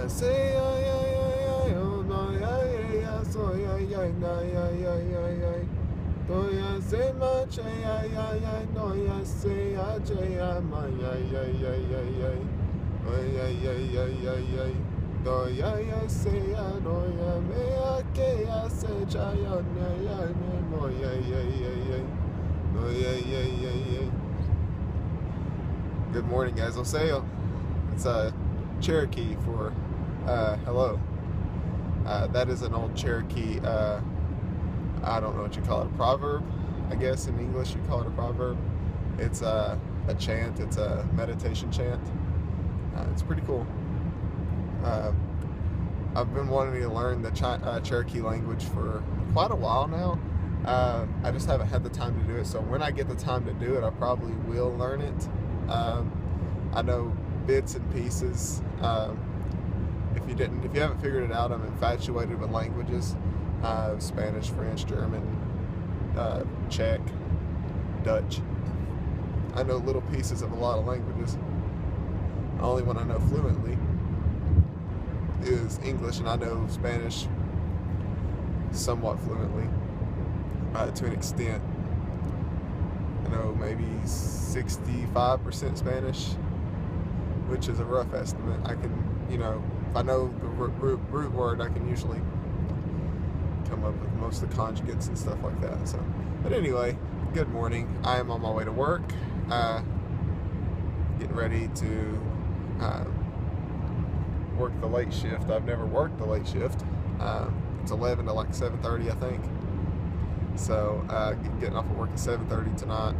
say ya ya ya ya yo no ya ya ya so ya ya na ya ya ya ya do ya say ma che ya ya ya no ya say ya che ya ma ya ya ya ya ya oh ya ya ya ya ya do ya ya say ya no ya me ya ke ya say cha ya na ya ne mo ya ya ya ya no ya ya ya ya. Good morning, guys. I'll say it's a Cherokee for hello. That is an old Cherokee, I don't know what you call it, a proverb. I guess in English you call it a proverb. It's a chant, it's a meditation chant. It's pretty cool. I've been wanting to learn the Cherokee language for quite a while now. I just haven't had the time to do it, so when I get the time to do it, I probably will learn it. I know bits and pieces. If you haven't figured it out, I'm infatuated with languages: Spanish, French, German, Czech, Dutch. I know little pieces of a lot of languages. The only one I know fluently is English, and I know Spanish somewhat fluently, to an extent. I know maybe 65% Spanish, which is a rough estimate. I can, if I know the root word, I can usually come up with most of the conjugates and stuff like that. So, but anyway, good morning. I am on my way to work, getting ready to work the late shift. I've never worked the late shift. It's 11 to like 7:30, I think. So getting off of work at 7:30 tonight.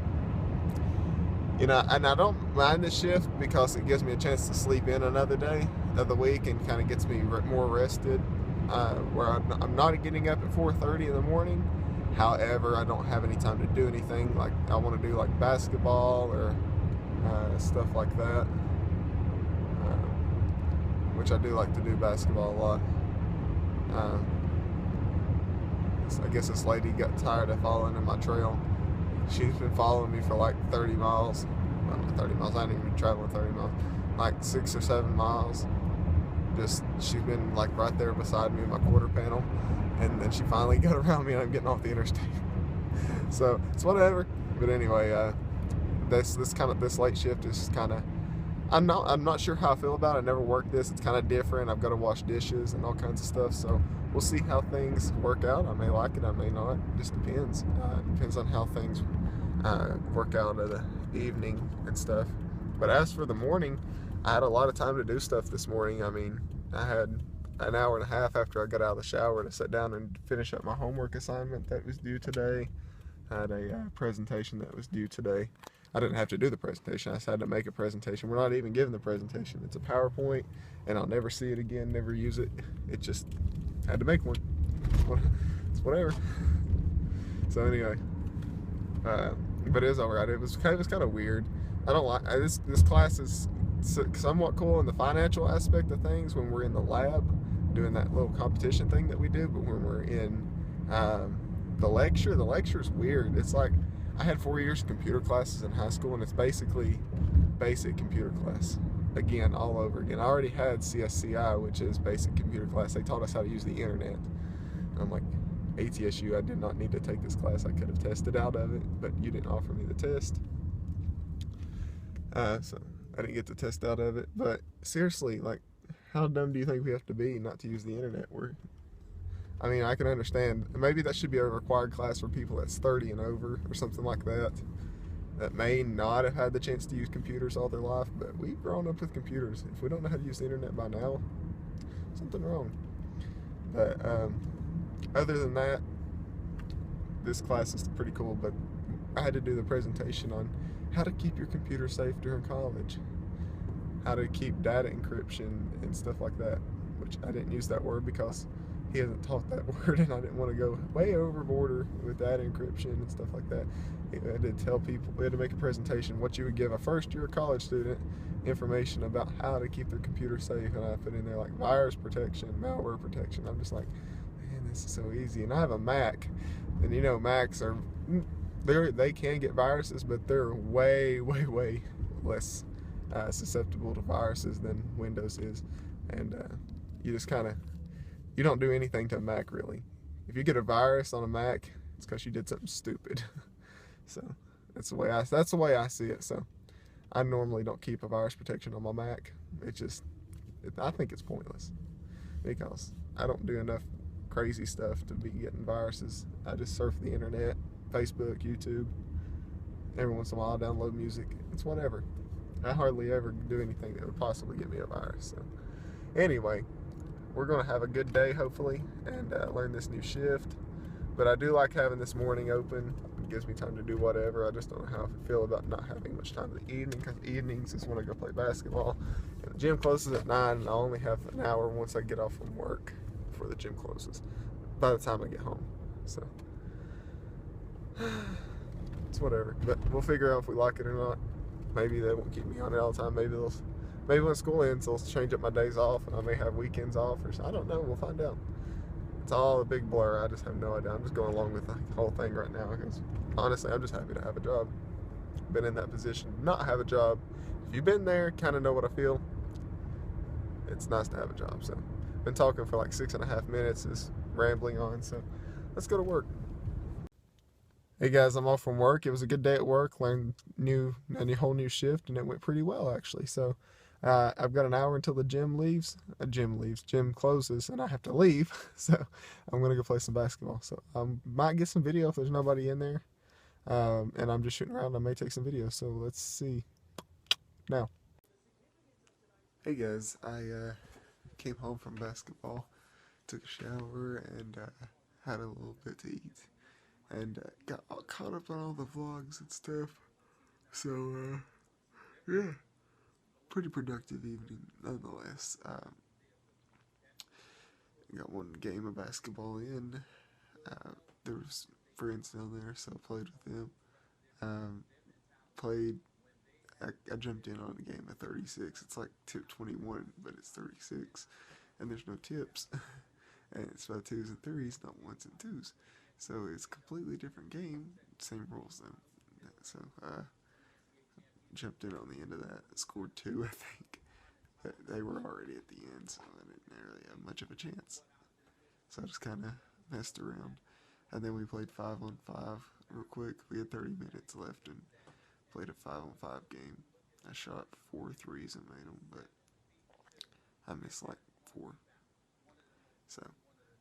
And I don't mind the shift because it gives me a chance to sleep in another day of the week and kind of gets me more rested. Where I'm not getting up at 4:30 in the morning. However, I don't have any time to do anything. Like I want to do like basketball or stuff like that, which I do like to do basketball a lot. I guess this lady got tired of following in my trail. She's been following me for like 30 miles. Well, not 30 miles, I didn't even travel 30 miles. Like 6 or 7 miles. She's been like right there beside me in my quarter panel. And then she finally got around me and I'm getting off the interstate. So, it's whatever. But anyway, this late shift is kind of, I'm not sure how I feel about it. I never worked this. It's kind of different. I've got to wash dishes and all kinds of stuff. So we'll see how things work out. I may like it. I may not. It just depends. Depends on how things work out at the evening and stuff. But as for the morning, I had a lot of time to do stuff this morning. I mean, I had an hour and a half after I got out of the shower to sit down and finish up my homework assignment that was due today. I had a presentation that was due today. I didn't have to do the presentation. I just had to make a presentation. We're not even giving the presentation. It's a PowerPoint, and I'll never see it again, never use it. It just had to make one. It's whatever. So anyway, but it was all right. It was kind of weird. I don't like this class is somewhat cool in the financial aspect of things when we're in the lab doing that little competition thing that we do. But when we're in the lecture is weird. It's like I had 4 years of computer classes in high school, and it's basically basic computer class again, all over again. I already had CSCI, which is basic computer class. They taught us how to use the internet. I'm like, ATSU, I did not need to take this class. I could have tested out of it, but you didn't offer me the test. So I didn't get the test out of it. But seriously, like, how dumb do you think we have to be not to use the internet? I mean, I can understand. Maybe that should be a required class for people that's 30 and over or something like that, that may not have had the chance to use computers all their life, but we've grown up with computers. If we don't know how to use the internet by now, something wrong. But other than that, this class is pretty cool, but I had to do the presentation on how to keep your computer safe during college, how to keep data encryption and stuff like that, which I didn't use that word because he hasn't taught that word, and I didn't want to go way overboard with data encryption and stuff like that. I had to tell people, we had to make a presentation, what you would give a first-year college student information about how to keep their computer safe, and I put in there like virus protection, malware protection. I'm just like, man, this is so easy. And I have a Mac, and Macs are, they can get viruses, but they're way, way, way less susceptible to viruses than Windows is. And you just kind of, you don't do anything to a Mac really. If you get a virus on a Mac, it's because you did something stupid. So that's the way I see it. So I normally don't keep a virus protection on my Mac. I think it's pointless because I don't do enough crazy stuff to be getting viruses. I just surf the internet, Facebook, YouTube. Every once in a while, I download music. It's whatever. I hardly ever do anything that would possibly get me a virus. So anyway, we're going to have a good day, hopefully, and learn this new shift. But I do like having this morning open. It gives me time to do whatever. I just don't know how I feel about not having much time in the evening, because evenings is when I go play basketball. And the gym closes at 9, and I only have an hour once I get off from work before the gym closes, by the time I get home. So it's whatever. But we'll figure out if we like it or not. Maybe they won't keep me on it all the time. Maybe when school ends, they'll change up my days off, and I may have weekends off, or I don't know. We'll find out. It's all a big blur. I just have no idea. I'm just going along with the whole thing right now because honestly, I'm just happy to have a job. Been in that position to not have a job. If you've been there, kind of know what I feel. It's nice to have a job. So, been talking for like 6.5 minutes, just rambling on. So, let's go to work. Hey guys, I'm off from work. It was a good day at work. Learned a whole new shift, and it went pretty well actually. So, I've got an hour until the gym closes, and I have to leave. So, I'm gonna go play some basketball. So, I might get some video if there's nobody in there. And I'm just shooting around. I may take some videos. So let's see. Now, hey guys, I came home from basketball, took a shower, and had a little bit to eat, and got all caught up on all the vlogs and stuff. So yeah, pretty productive evening nonetheless. Got one game of basketball in. There was friends down there, so I played with them. Played. I jumped in on a game of 36. It's like tip 21, but it's 36, and there's no tips, and it's by twos and threes, not ones and twos. So it's a completely different game. Same rules though. So jumped in on the end of that. Scored 2, I think. But they were already at the end, so I didn't really have much of a chance. So I just kind of messed around, and then we played 5-on-5 real quick. We had 30 minutes left, and played a 5-on-5 game. I shot 4 threes and made them, but I missed like 4. So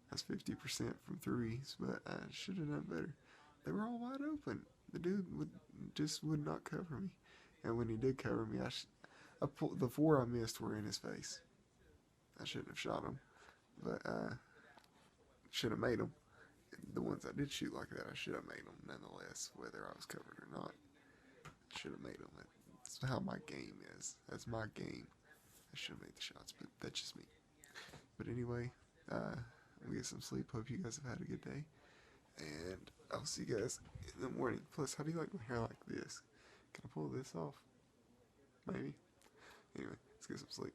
that's 50% from threes, but I should have done better. They were all wide open. The dude would not cover me, and when he did cover me, the 4 I missed were in his face. I shouldn't have shot him, but should have made them. The ones I did shoot like that, I should have made them nonetheless, whether I was covered or not. I should have made them. That's how my game is. That's my game. I should have made the shots, but that's just me. But anyway, we get some sleep. Hope you guys have had a good day, and I'll see you guys in the morning. Plus, how do you like my hair like this? Can I pull this off? Maybe. Anyway, let's get some sleep.